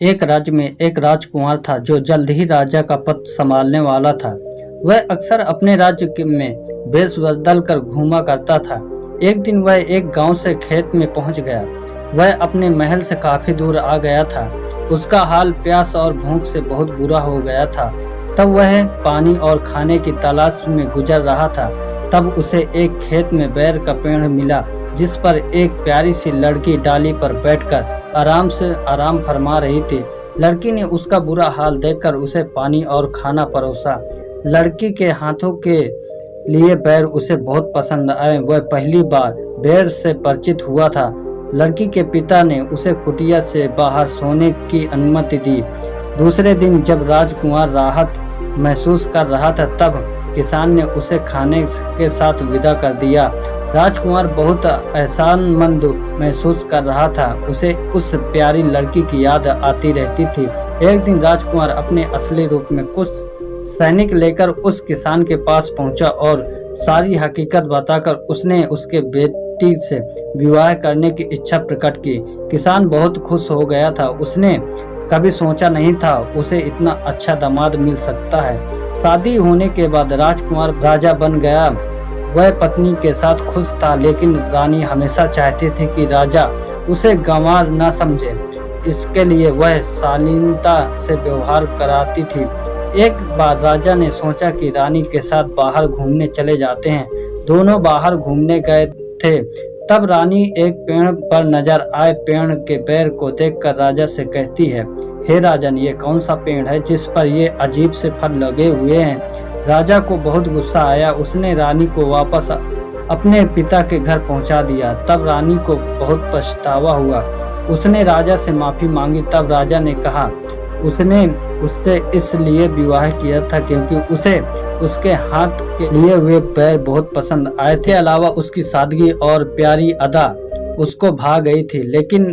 एक राज्य में एक राजकुमार था जो जल्द ही राजा का पद संभालने वाला था। वह अक्सर अपने राज्य में वेश बदल कर घूमा करता था। एक दिन वह एक गांव से खेत में पहुंच गया। वह अपने महल से काफी दूर आ गया था। उसका हाल प्यास और भूख से बहुत बुरा हो गया था। तब वह पानी और खाने की तलाश में गुजर रहा था। तब उसे एक खेत में बेर का पेड़ मिला, जिस पर एक प्यारी सी लड़की डाली पर बैठकर आराम फरमा रही थी। लड़की ने उसका बुरा हाल देखकर उसे पानी और खाना परोसा। लड़की के हाथों के लिए बेर उसे बहुत पसंद आए। वह पहली बार बेर से परिचित हुआ था। लड़की के पिता ने उसे कुटिया से बाहर सोने की अनुमति दी। दूसरे दिन जब राजकुमार राहत महसूस कर रहा था, तब किसान ने उसे खाने के साथ विदा कर दिया। राजकुमार बहुत एहसानमंद महसूस कर रहा था। उसे उस प्यारी लड़की की याद आती रहती थी। एक दिन राजकुमार अपने असली रूप में कुछ सैनिक लेकर उस किसान के पास पहुंचा और सारी हकीकत बताकर उसने उसके बेटी से विवाह करने की इच्छा प्रकट की। किसान बहुत खुश हो गया था। उसने कभी सोचा नहीं था उसे इतना अच्छा दामाद मिल सकता है। शादी होने के बाद राजकुमार राजा बन गया। वह पत्नी के साथ खुश था, लेकिन रानी हमेशा चाहती थी कि राजा उसे गंवार न समझे। इसके लिए वह शालीनता से व्यवहार कराती थी। एक बार राजा ने सोचा कि रानी के साथ बाहर घूमने चले जाते हैं। दोनों बाहर घूमने गए थे। तब रानी एक पेड़ पर नजर आए पेड़ के बेर को देखकर राजा से कहती है, हे राजन, ये कौन सा पेड़ है जिस पर ये अजीब से फल लगे हुए हैं। राजा को बहुत गुस्सा आया। उसने रानी को वापस अपने पिता के घर पहुंचा दिया। तब रानी को बहुत पछतावा हुआ। उसने राजा से माफी मांगी। तब राजा ने कहा उसने उससे इसलिए विवाह किया था क्योंकि उसे उसके हाथ के लिए हुए पैर बहुत पसंद आए थे। अलावा उसकी सादगी और प्यारी अदा उसको भा गई थी। लेकिन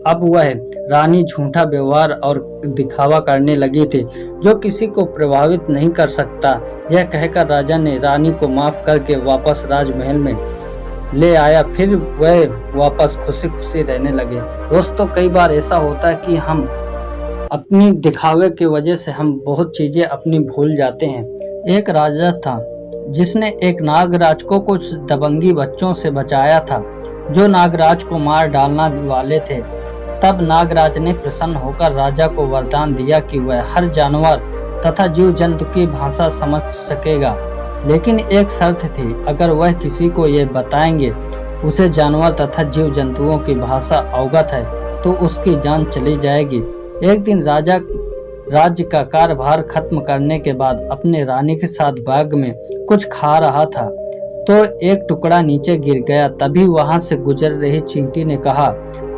अब वह रानी झूठा व्यवहार और दिखावा करने लगी थी जो किसी को प्रभावित नहीं कर सकता। यह कहकर राजा ने रानी को माफ करके वापस राजमहल में ले आया। फिर वह वापस खुशी खुशी रहने लगे। दोस्तों, कई बार ऐसा होता है कि हम अपनी दिखावे की वजह से हम बहुत चीजें अपनी भूल जाते हैं। एक राजा था जिसने एक नागराज को कुछ दबंगी बच्चों से बचाया था जो नागराज को मार डालने वाले थे। तब नागराज ने प्रसन्न होकर राजा को वरदान दिया कि वह हर जानवर तथा जीव जंतु की भाषा समझ सकेगा, लेकिन एक शर्त थी, अगर वह किसी को यह बताएंगे उसे जानवर तथा जीव जंतुओं की भाषा अवगत है तो उसकी जान चली जाएगी। एक दिन राजा राज्य का कार्यभार खत्म करने के बाद अपने रानी के साथ बाग में कुछ खा रहा था तो एक टुकड़ा नीचे गिर गया। तभी वहां से गुजर रही चींटी ने कहा,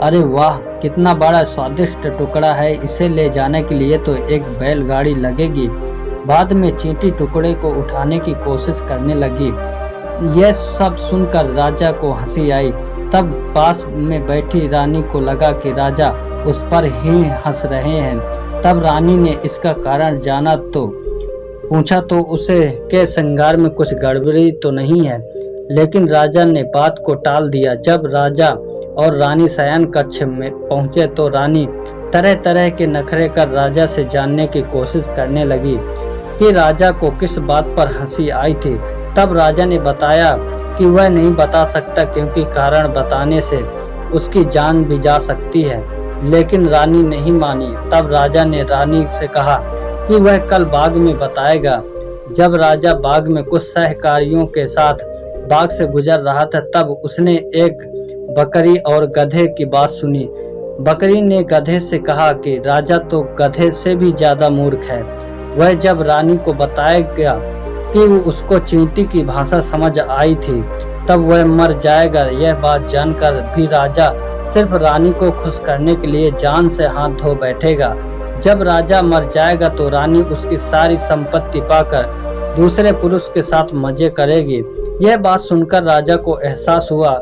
अरे वाह, कितना बड़ा स्वादिष्ट टुकड़ा है। इसे ले जाने के लिए तो एक बैलगाड़ी लगेगी। बाद में चींटी टुकड़े को उठाने की कोशिश करने लगी। यह सब सुनकर राजा को हंसी आई। तब पास में बैठी रानी को लगा कि राजा उस पर ही हंस रहे हैं। तब रानी ने इसका कारण जाना तो पूछा तो उसे के श्रृंगार में कुछ गड़बड़ी तो नहीं है, लेकिन राजा ने बात को टाल दिया। जब राजा और रानी शयन कक्ष में पहुंचे तो रानी तरह तरह के नखरे कर राजा से जानने की कोशिश करने लगी कि राजा को किस बात पर हंसी आई थी। तब राजा ने बताया कि वह नहीं बता सकता क्योंकि कारण बताने से उसकी जान भी जा सकती है, लेकिन रानी नहीं मानी। तब राजा ने रानी से कहा कि वह कल बाग में बताएगा। जब राजा बाग में कुछ सहकारियों के साथ बाग से गुजर रहा था, तब उसने एक बकरी और गधे की बात सुनी। बकरी ने गधे से कहा कि राजा तो गधे से भी ज्यादा मूर्ख है। वह जब रानी को बताएगा कि वो उसको चींटी की भाषा समझ आई थी तब वह मर जाएगा। यह बात जानकर भी राजा सिर्फ रानी को खुश करने के लिए जान से हाथ धो बैठेगा। जब राजा मर जाएगा तो रानी उसकी सारी संपत्ति पाकर दूसरे पुरुष के साथ मजे करेगी। यह बात सुनकर राजा को एहसास हुआ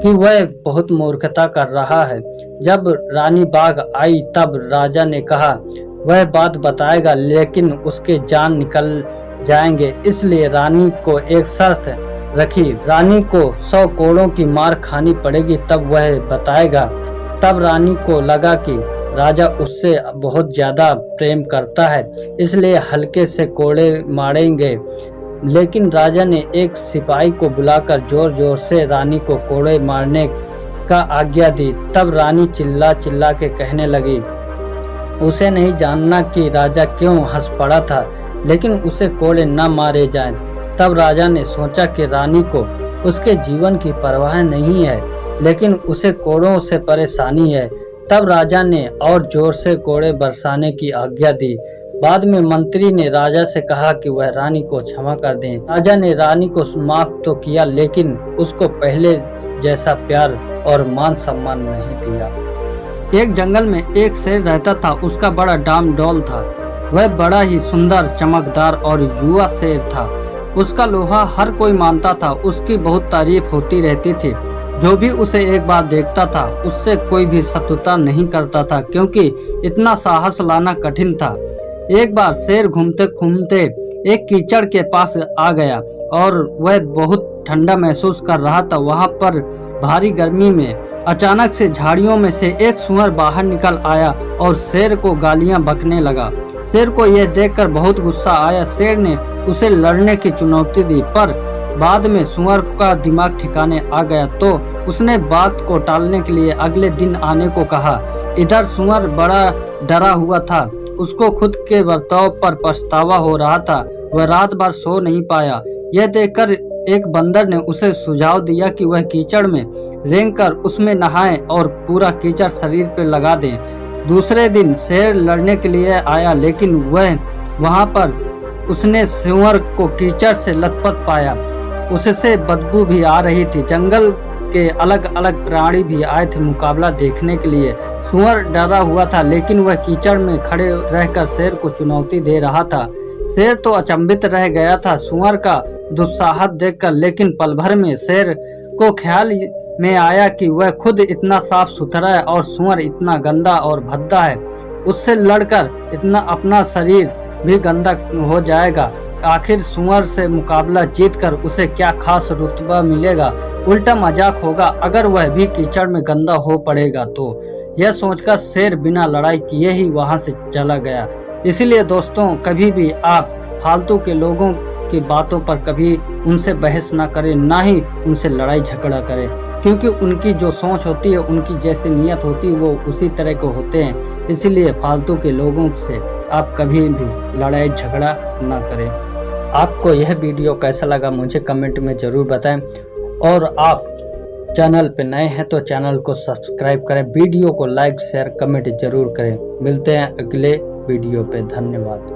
कि वह बहुत मूर्खता कर रहा है। जब रानी बाग आई तब राजा ने कहा वह बात बताएगा, लेकिन उसके जान निकल जाएंगे। इसलिए रानी को एक शर्त रखी, रानी को 100 कोड़ों की मार खानी पड़ेगी तब वह बताएगा। तब रानी को लगा कि राजा उससे बहुत ज़्यादा प्रेम करता है, इसलिए हल्के से कोड़े मारेंगे। लेकिन राजा ने एक सिपाही को बुलाकर जोर जोर से रानी को कोड़े मारने का आज्ञा दी। तब रानी चिल्ला चिल्ला के कहने लगी। उसे नहीं जानना कि राजा क्यों हंस पड़ा था, लेकिन उसे कोड़े न मारे जाएं। तब राजा ने सोचा कि रानी को उसके जीवन की परवाह नहीं है, लेकिन उसे कोड़ों से परेशानी है। तब राजा ने और जोर से कोड़े बरसाने की आज्ञा दी। बाद में मंत्री ने राजा से कहा कि वह रानी को क्षमा कर दें। राजा ने रानी को माफ तो किया, लेकिन उसको पहले जैसा प्यार और मान सम्मान नहीं दिया। एक जंगल में एक शेर रहता था। उसका बड़ा डाम डौल था। वह बड़ा ही सुंदर, चमकदार और युवा शेर था। उसका लोहा हर कोई मानता था। उसकी बहुत तारीफ होती रहती थी। जो भी उसे एक बार देखता था, उससे कोई भी शत्रुता नहीं करता था, क्योंकि इतना साहस लाना कठिन था। एक बार शेर घूमते घूमते एक कीचड़ के पास आ गया और वह बहुत ठंडा महसूस कर रहा था। वहां पर भारी गर्मी में अचानक से झाड़ियों में से एक सूअर बाहर निकल आया और शेर को गालियां बकने लगा। शेर को यह देखकर बहुत गुस्सा आया। शेर ने उसे लड़ने की चुनौती दी, पर बाद में सूअर का दिमाग ठिकाने आ गया, तो उसने बात को टालने के लिए अगले दिन आने को कहा। इधर सूअर बड़ा डरा हुआ था। उसको खुद के बर्ताव पर पछतावा हो रहा था। वह रात भर सो नहीं पाया। यह देखकर एक बंदर ने उसे सुझाव दिया कि वह कीचड़ में रेंगकर उसमें नहाए और पूरा कीचड़ शरीर पर लगा दे। दूसरे दिन शेर लड़ने के लिए आया, लेकिन वह वहां पर उसने सूअर को कीचड़ से लथपथ पाया। उससे बदबू भी आ रही थी। जंगल के अलग अलग प्राणी भी आए थे मुकाबला देखने के लिए। सूअर डरा हुआ था, लेकिन वह कीचड़ में खड़े रहकर शेर को चुनौती दे रहा था। शेर तो अचंभित रह गया था सूअर का दुस्साहस देखकर, लेकिन पल भर में शेर को ख्याल में आया कि वह खुद इतना साफ सुथरा है और सूअर इतना गंदा और भद्दा है। उससे लड़कर इतना अपना शरीर भी गंदा हो जाएगा। आखिर सूअर से मुकाबला जीतकर उसे क्या खास रुतबा मिलेगा, उल्टा मजाक होगा अगर वह भी कीचड़ में गंदा हो पड़ेगा। तो यह सोचकर शेर बिना लड़ाई किए ही वहां से चला गया। इसलिए दोस्तों, कभी भी आप फालतू के लोगों की बातों पर कभी उनसे बहस ना करें, ना ही उनसे लड़ाई झगड़ा करें, क्योंकि उनकी जो सोच होती है, उनकी जैसी नीयत होती है, वो उसी तरह के होते हैं। इसलिए फालतू के लोगों से आप कभी भी लड़ाई झगड़ा ना करें। आपको यह वीडियो कैसा लगा मुझे कमेंट में ज़रूर बताएं, और आप चैनल पे नए हैं तो चैनल को सब्सक्राइब करें, वीडियो को लाइक शेयर कमेंट जरूर करें। मिलते हैं अगले वीडियो पे। धन्यवाद।